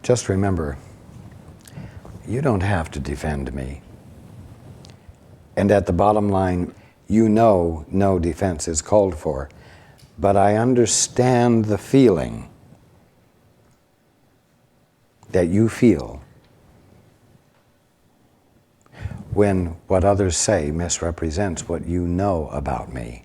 Just remember, you don't have to defend me. And at the bottom line, you know no defense is called for. But I understand the feeling that you feel when what others say misrepresents what you know about me.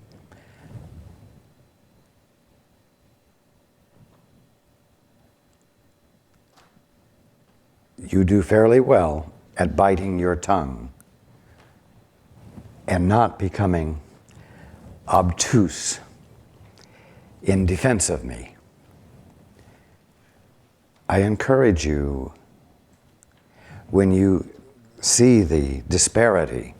You do fairly well at biting your tongue and not becoming obtuse in defense of me. I encourage you, when you see the disparity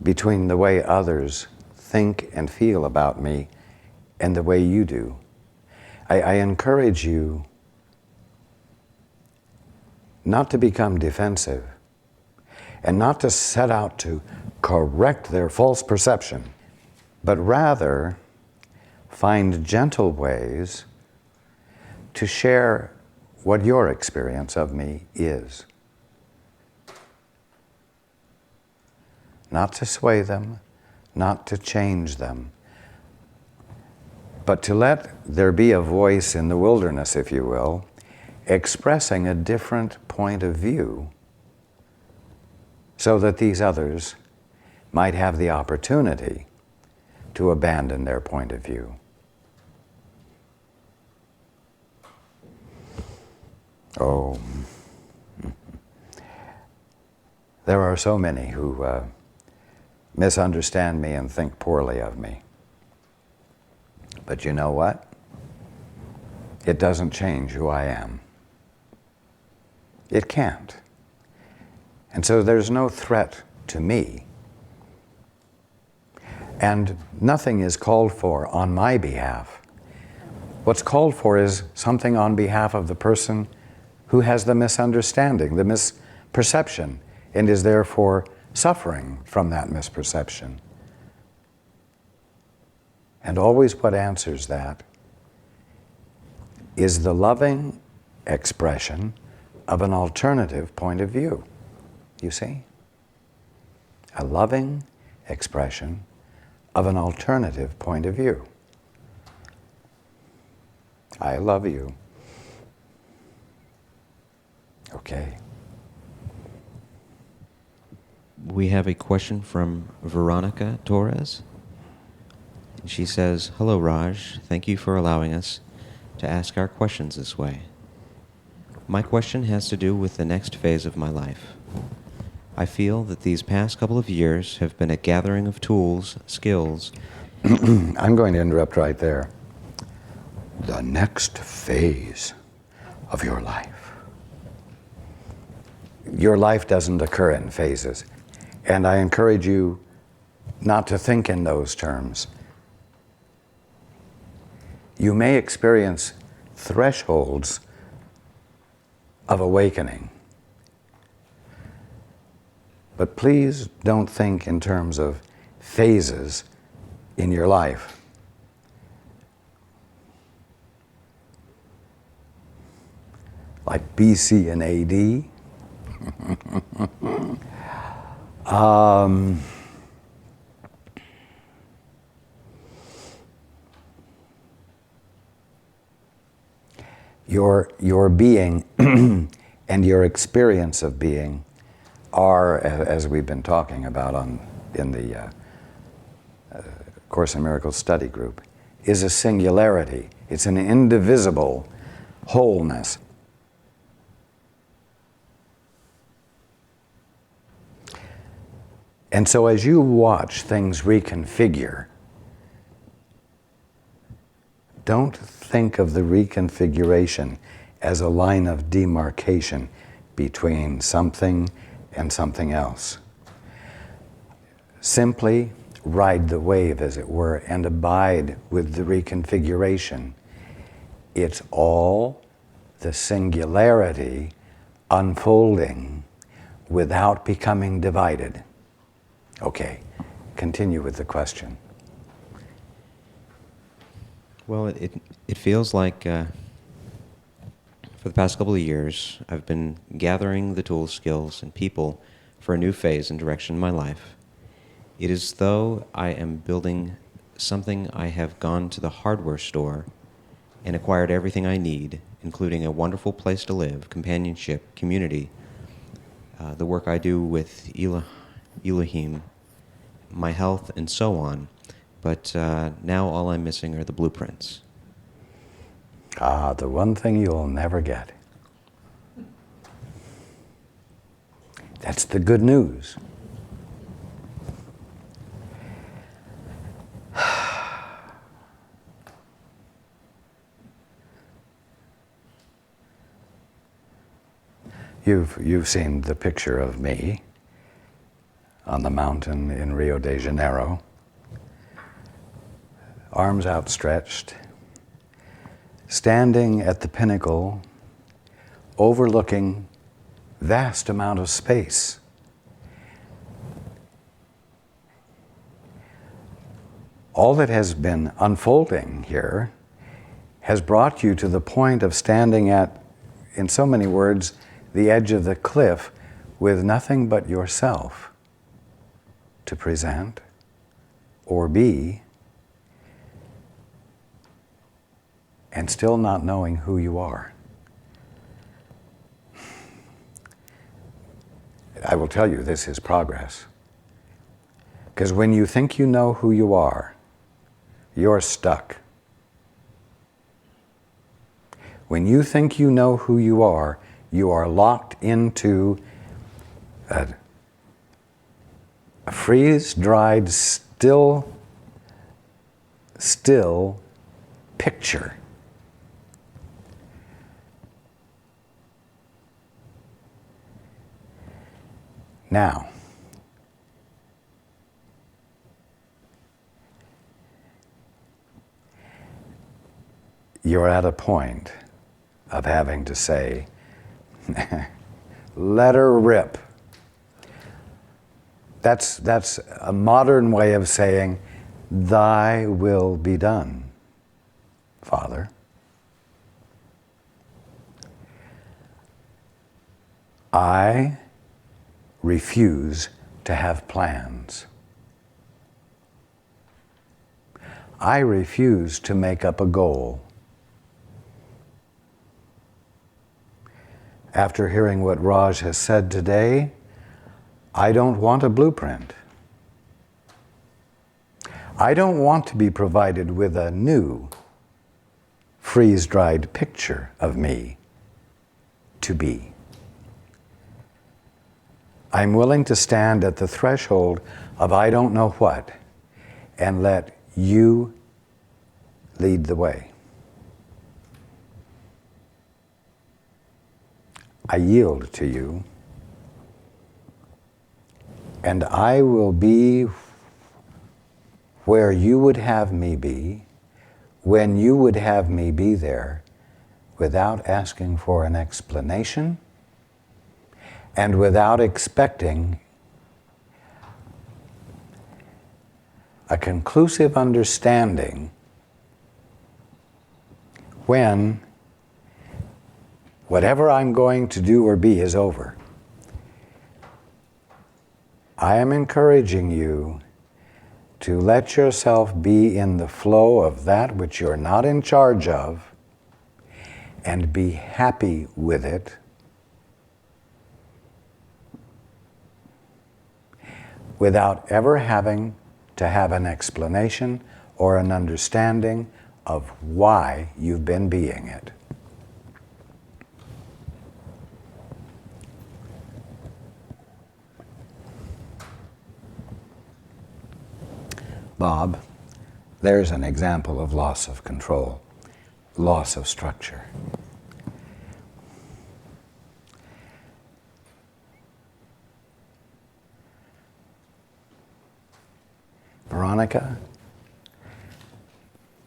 between the way others think and feel about me and the way you do, I encourage you not to become defensive and not to set out to correct their false perception, but rather find gentle ways to share what your experience of me is. Not to sway them, not to change them, but to let there be a voice in the wilderness, if you will, expressing a different point of view so that these others might have the opportunity to abandon their point of view. Oh, there are so many who misunderstand me and think poorly of me. But you know what? It doesn't change who I am. It can't. And so there's no threat to me. And nothing is called for on my behalf. What's called for is something on behalf of the person who has the misunderstanding, the misperception, and is therefore suffering from that misperception. And always what answers that is the loving expression of an alternative point of view. You see? A loving expression of an alternative point of view. I love you. Okay. We have a question from Veronica Torres. She says, "Hello, Raj. Thank you for allowing us to ask our questions this way. My question has to do with the next phase of my life. I feel that these past couple of years have been a gathering of tools, skills." I'm going to interrupt right there. The next phase of your life. Your life doesn't occur in phases. And I encourage you not to think in those terms. You may experience thresholds of awakening. But please don't think in terms of phases in your life. Like BC and AD. Your being and your experience of being are, as we've been talking about in the Course in Miracles study group, is a singularity. It's an indivisible wholeness. And so as you watch things reconfigure, don't think of the reconfiguration as a line of demarcation between something and something else. Simply ride the wave, as it were, and abide with the reconfiguration. It's all the singularity unfolding without becoming divided. Okay, continue with the question. Well, it feels like For the past couple of years, I've been gathering the tools, skills, and people for a new phase and direction in my life. It is though I am building something. I have gone to the hardware store and acquired everything I need, including a wonderful place to live, companionship, community, the work I do with Elohim, my health, and so on. But now all I'm missing are the blueprints. Ah, the one thing you'll never get. That's the good news. You've seen the picture of me on the mountain in Rio de Janeiro, arms outstretched, standing at the pinnacle, overlooking vast amount of space. All that has been unfolding here has brought you to the point of standing at, in so many words, the edge of the cliff with nothing but yourself to present or be, and still not knowing who you are. I will tell you, this is progress. Because when you think you know who you are, you're stuck. When you think you know who you are locked into a freeze-dried, still picture. Now, you're at a point of having to say, let her rip. That's a modern way of saying, thy will be done, Father. I refuse to have plans. I refuse to make up a goal. After hearing what Raj has said today, I don't want a blueprint. I don't want to be provided with a new freeze-dried picture of me to be. I'm willing to stand at the threshold of I don't know what and let you lead the way. I yield to you, and I will be where you would have me be, when you would have me be there, without asking for an explanation and without expecting a conclusive understanding when whatever I'm going to do or be is over. I am encouraging you to let yourself be in the flow of that which you're not in charge of and be happy with it, without ever having to have an explanation or an understanding of why you've been being it. Bob, there's an example of loss of control, loss of structure. Veronica,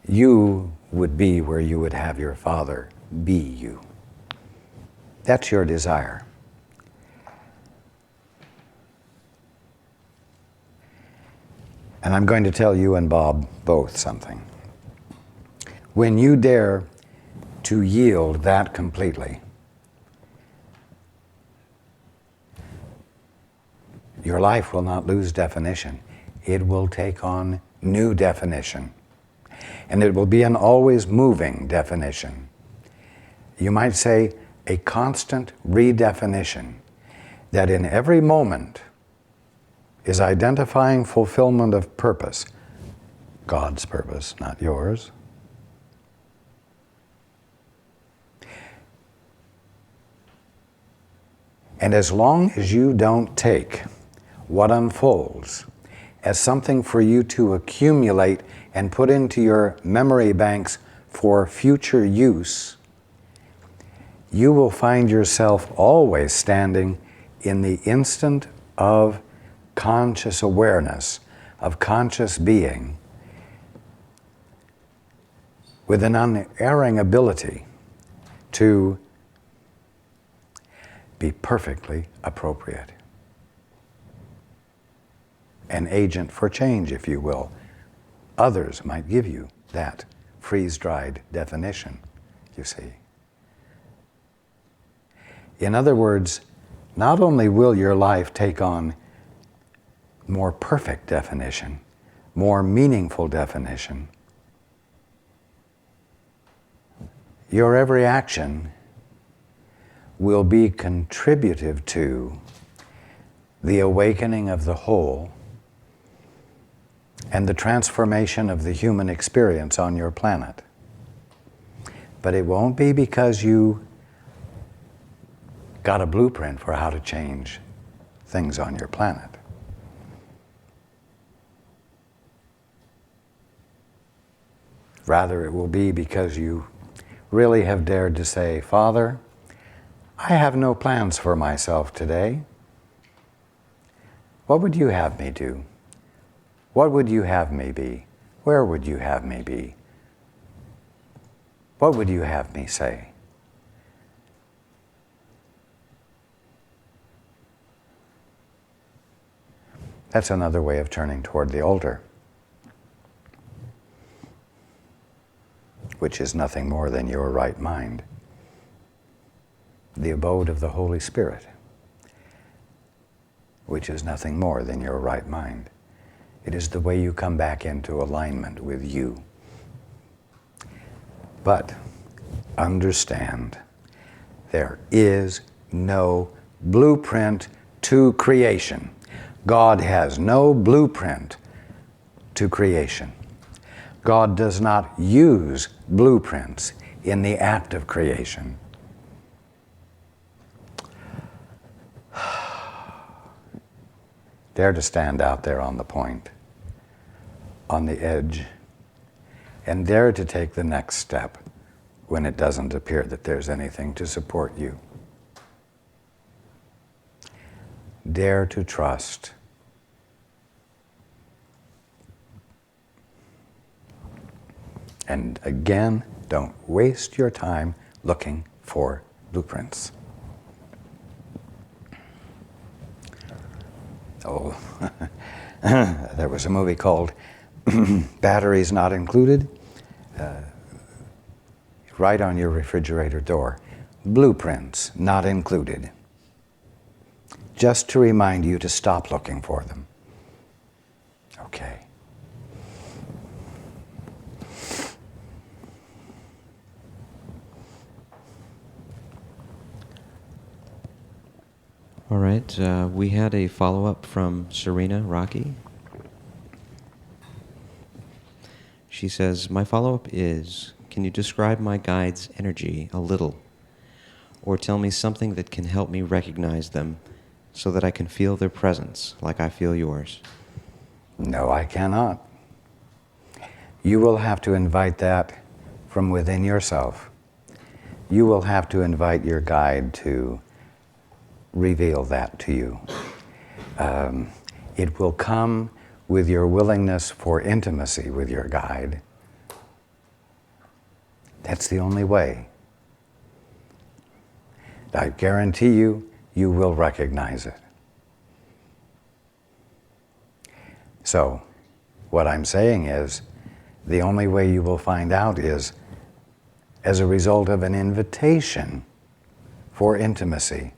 you would be where you would have your Father be you. That's your desire. And I'm going to tell you and Bob both something. When you dare to yield that completely, your life will not lose definition. It will take on new definition. And it will be an always moving definition. You might say a constant redefinition that in every moment is identifying fulfillment of purpose. God's purpose, not yours. And as long as you don't take what unfolds as something for you to accumulate and put into your memory banks for future use, you will find yourself always standing in the instant of conscious awareness, of conscious being, with an unerring ability to be perfectly appropriate. An agent for change, if you will. Others might give you that freeze-dried definition, you see. In other words, not only will your life take on more perfect definition, more meaningful definition, your every action will be contributive to the awakening of the whole and the transformation of the human experience on your planet. But it won't be because you got a blueprint for how to change things on your planet. Rather, it will be because you really have dared to say, Father, I have no plans for myself today. What would you have me do? What would you have me be? Where would you have me be? What would you have me say? That's another way of turning toward the altar, which is nothing more than your right mind, the abode of the Holy Spirit, which is nothing more than your right mind. It is the way you come back into alignment with you. But understand, there is no blueprint to creation. God has no blueprint to creation. God does not use blueprints in the act of creation. Dare to stand out there on the point, on the edge, and dare to take the next step when it doesn't appear that there's anything to support you. Dare to trust. And again, don't waste your time looking for blueprints. Oh, there was a movie called Batteries Not Included. Right on your refrigerator door. Blueprints not included. Just to remind you to stop looking for them. Okay. All right, we had a follow-up from Serena Rocky. She says, my follow-up is, can you describe my guide's energy a little? Or tell me something that can help me recognize them so that I can feel their presence like I feel yours? No, I cannot. You will have to invite that from within yourself. You will have to invite your guide to reveal that to you. It will come with your willingness for intimacy with your guide. That's the only way. I guarantee you, you will recognize it. So, what I'm saying is, the only way you will find out is as a result of an invitation for intimacy,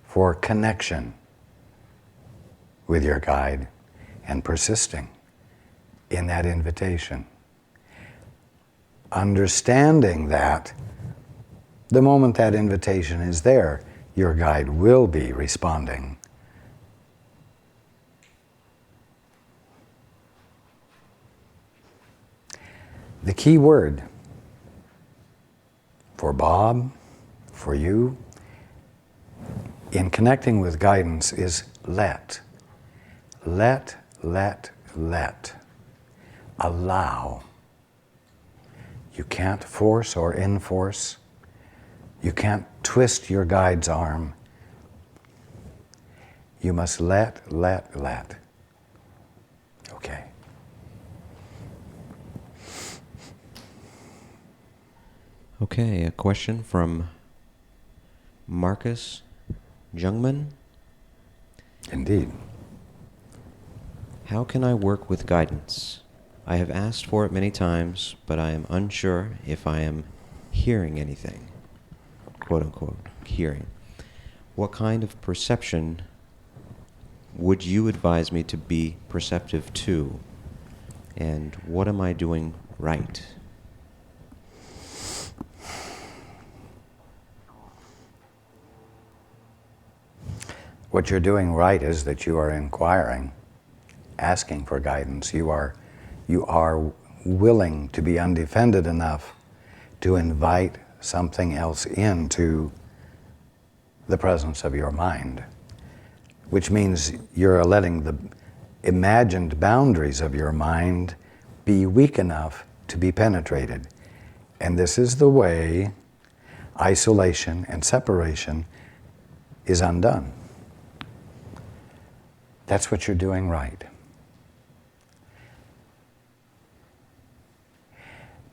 for connection with your guide, and persisting in that invitation. Understanding that the moment that invitation is there, your guide will be responding. The key word for Bob, for you, in connecting with guidance is let. Let. Allow. You can't force or enforce. You can't twist your guide's arm. You must let. Okay. Okay, a question from Marcus Jungman. Indeed. How can I work with guidance? I have asked for it many times, but I am unsure if I am hearing anything. Quote unquote, hearing. What kind of perception would you advise me to be perceptive to? And what am I doing right? What you're doing right is that you are inquiring, asking for guidance. You are willing to be undefended enough to invite something else into the presence of your mind, which means you're letting the imagined boundaries of your mind be weak enough to be penetrated. And this is the way isolation and separation is undone. That's what you're doing right.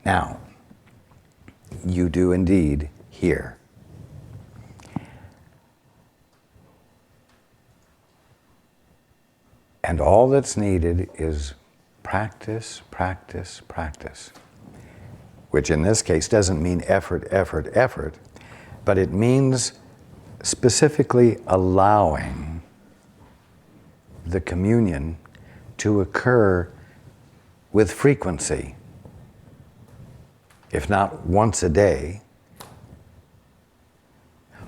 Now, you do indeed hear. And all that's needed is practice, which in this case doesn't mean effort, but it means specifically allowing the communion to occur with frequency, if not once a day,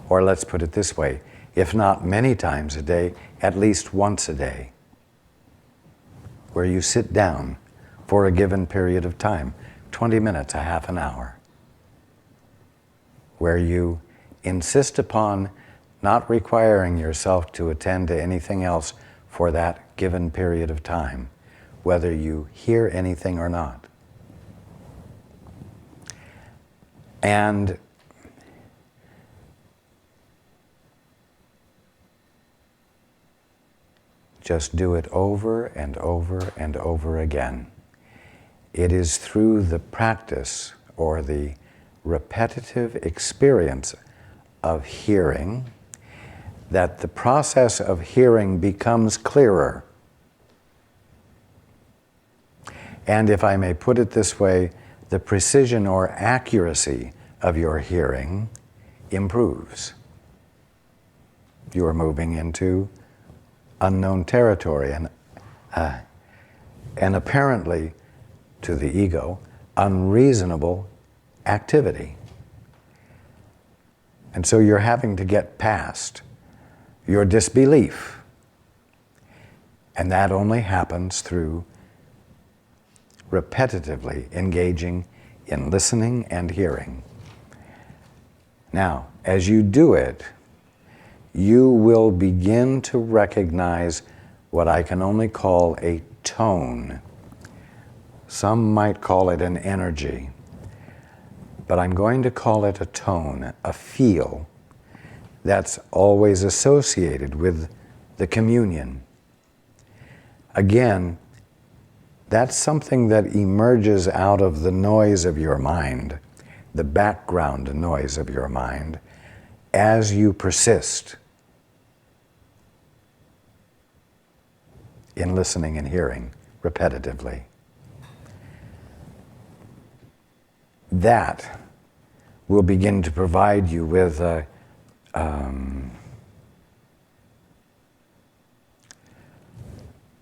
or let's put it this way, if not many times a day, at least once a day, where you sit down for a given period of time, 20 minutes, a half an hour, where you insist upon not requiring yourself to attend to anything else for that given period of time, whether you hear anything or not. And just do it over and over again. It is through the practice or the repetitive experience of hearing that the process of hearing becomes clearer. And if I may put it this way, the precision or accuracy of your hearing improves. You are moving into unknown territory and apparently, to the ego, unreasonable activity. And so you're having to get past your disbelief. And that only happens through repetitively engaging in listening and hearing. Now, as you do it, you will begin to recognize what I can only call a tone. Some might call it an energy, but I'm going to call it a tone, a feel that's always associated with the communion. Again, that's something that emerges out of the noise of your mind, the background noise of your mind, as you persist in listening and hearing repetitively. That will begin to provide you with a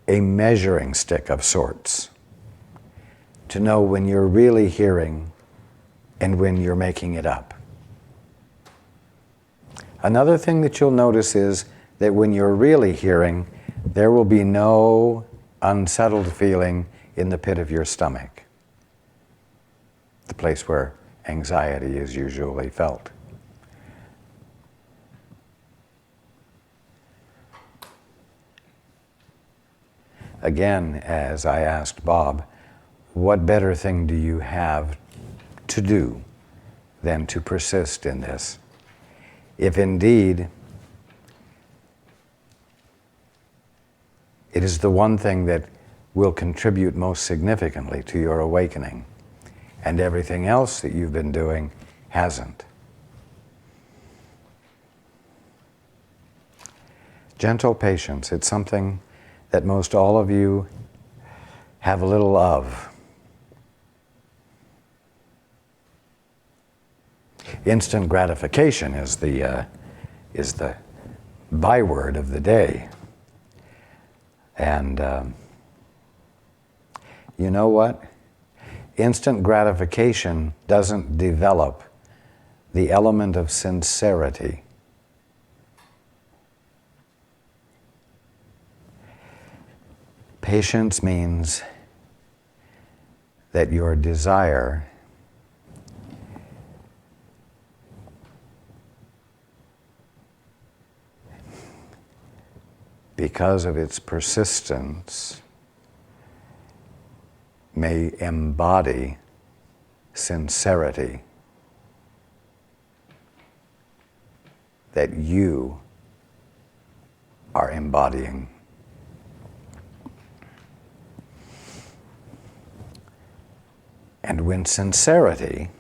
measuring stick of sorts to know when you're really hearing and when you're making it up. Another thing that you'll notice is that when you're really hearing, there will be no unsettled feeling in the pit of your stomach, the place where anxiety is usually felt. Again, as I asked Bob, what better thing do you have to do than to persist in this? If indeed it is the one thing that will contribute most significantly to your awakening, and everything else that you've been doing hasn't. Gentle patience, it's something that most all of you have a little of. Instant gratification is the byword of the day. And you know what? Instant gratification doesn't develop the element of sincerity. Patience means that your desire because of its persistence may embody sincerity that you are embodying. And when sincerity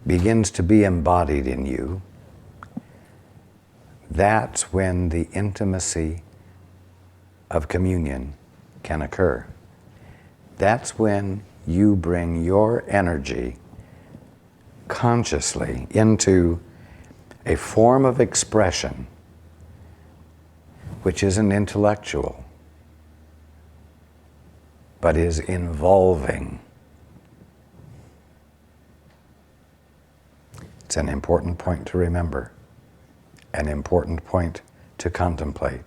begins to be embodied in you, that's when the intimacy of communion can occur. That's when you bring your energy consciously into a form of expression which isn't intellectual, but is involving. It's an important point to remember, an important point to contemplate.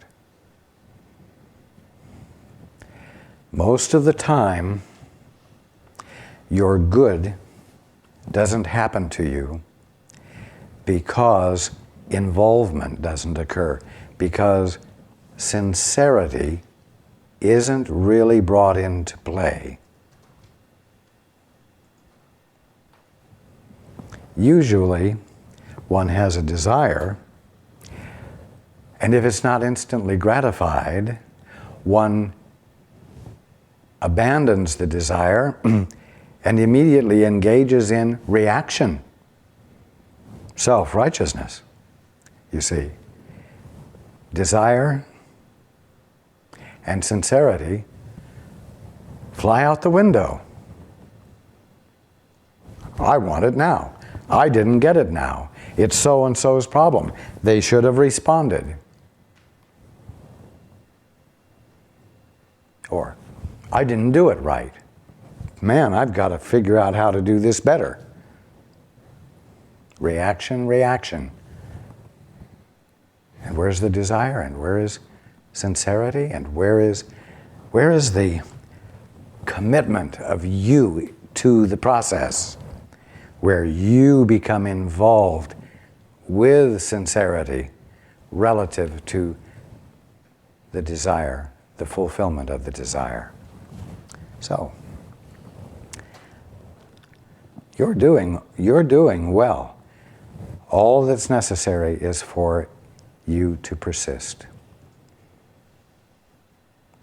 Most of the time, your good doesn't happen to you because involvement doesn't occur, because sincerity isn't really brought into play. Usually, one has a desire, and if it's not instantly gratified, one abandons the desire and immediately engages in reaction, self-righteousness. You see, desire and sincerity fly out the window. I want it now. I didn't get it now. It's so-and-so's problem. They should have responded. Or, I didn't do it right. Man, I've got to figure out how to do this better. Reaction, reaction. And where's the desire? And where is sincerity? And where is the commitment of you to the process, where you become involved with sincerity relative to the desire, the fulfillment of the desire? So, you're doing well. All that's necessary is for you to persist.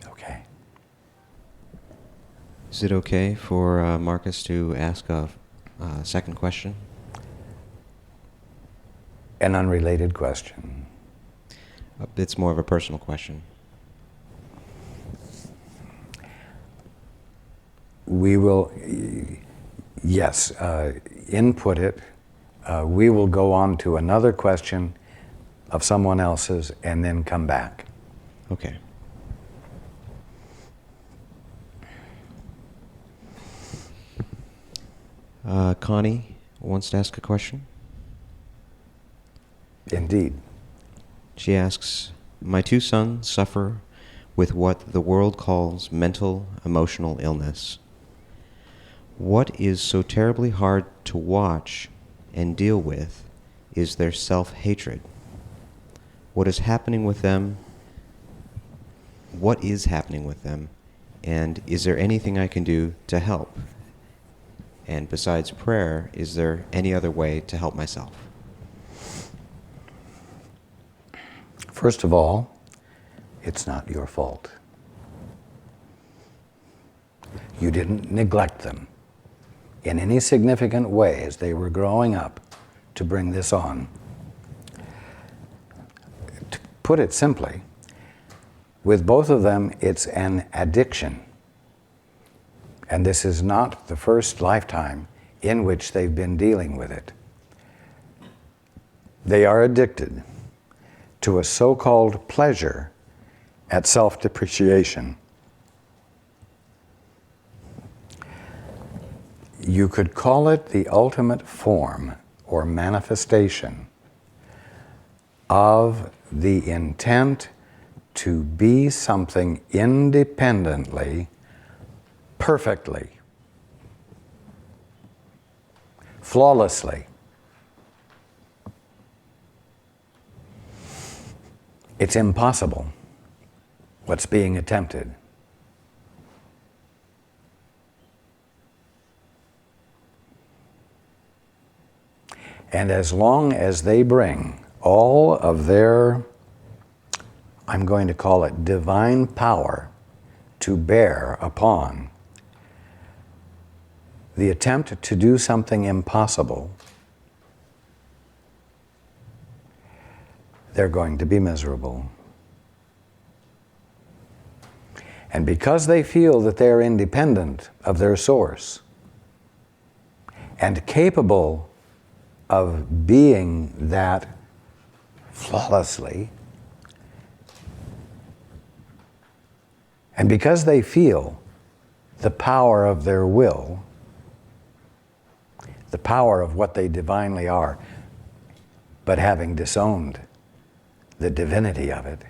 Okay. Is it okay for Marcus to ask a second question? An unrelated question. It's more of a personal question. We will, Yes, input it. We will go on to another question of someone else's and then come back. Okay. Connie wants to ask a question. Indeed. She asks, my 2 sons suffer with what the world calls mental, emotional illness. What is so terribly hard to watch and deal with is their self-hatred. What is happening with them? What is happening with them? And is there anything I can do to help? And besides prayer, is there any other way to help myself? First of all, it's not your fault. You didn't neglect them in any significant way as they were growing up to bring this on. To put it simply, with both of them, it's an addiction. And this is not the first lifetime in which they've been dealing with it. They are addicted to a so-called pleasure at self-depreciation. You could call it the ultimate form or manifestation of the intent to be something independently, perfectly, flawlessly. It's impossible what's being attempted. And as long as they bring all of their, I'm going to call it divine power, to bear upon the attempt to do something impossible, they're going to be miserable. And because they feel that they're independent of their source and capable of being that flawlessly, and because they feel the power of their will, the power of what they divinely are, but having disowned the divinity of it,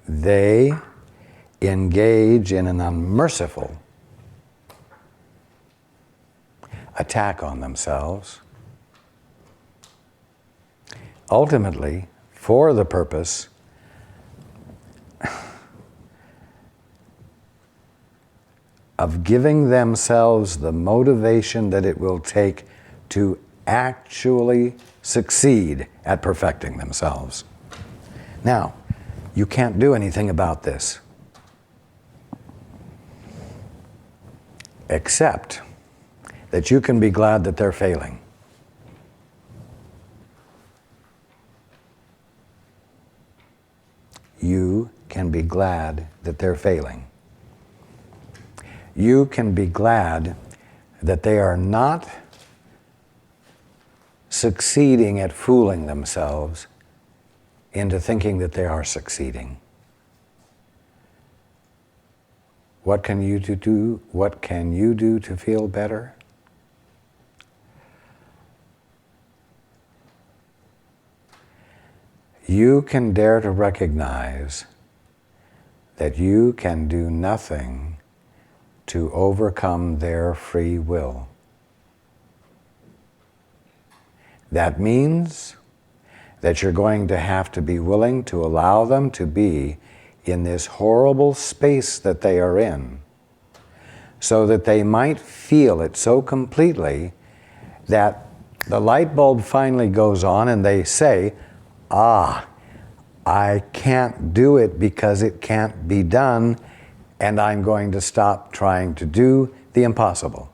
they engage in an unmerciful attack on themselves, ultimately for the purpose of giving themselves the motivation that it will take to actually succeed at perfecting themselves. Now, you can't do anything about this except that you can be glad that they're failing. You can be glad that they're failing. You can be glad that they are not succeeding at fooling themselves into thinking that they are succeeding. What can you do? What can you do to feel better? You can dare to recognize that you can do nothing to overcome their free will. That means that you're going to have to be willing to allow them to be in this horrible space that they are in, so that they might feel it so completely that the light bulb finally goes on and they say, I can't do it because it can't be done, and I'm going to stop trying to do the impossible.